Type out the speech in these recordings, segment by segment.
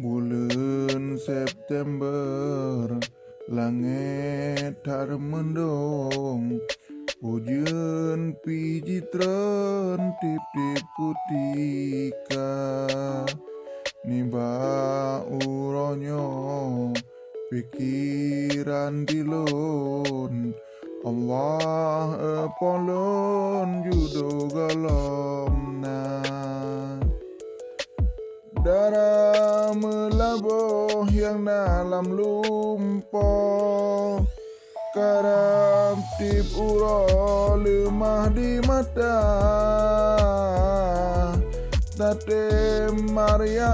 Bulan September langit har mendung, hujan pijitren tip-tip kutika niba uronyo pikiran dilun Allah epolon judo galomna darah melabuh yang dalam lumpur karab tip uro lemah di mata tate Maria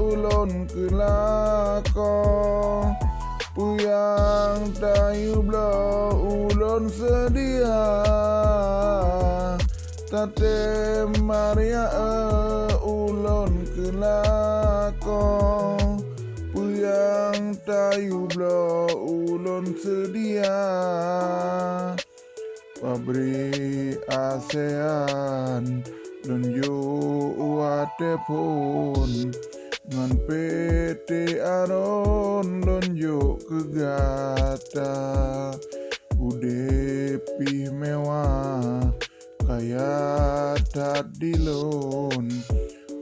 ulon kelako puyang tayu blo ulon sedia tate Maria ulon kelako puyang tayu blo ulon sedia pabrik ASEAN lunju wate pun ngan PT Aron lunju kegata ude pi mewah kaya tadilon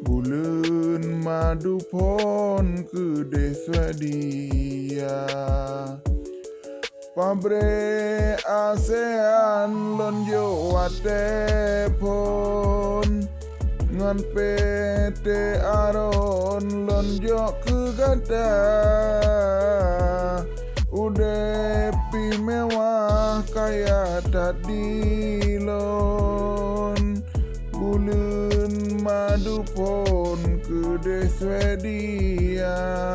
bulan madu pon ke Swedia pabrik ASEAN lonjo wate pon ngan PT Aron lonjo kegata ude pi mewah kaya tadilon bulan madu pon ke Swedia.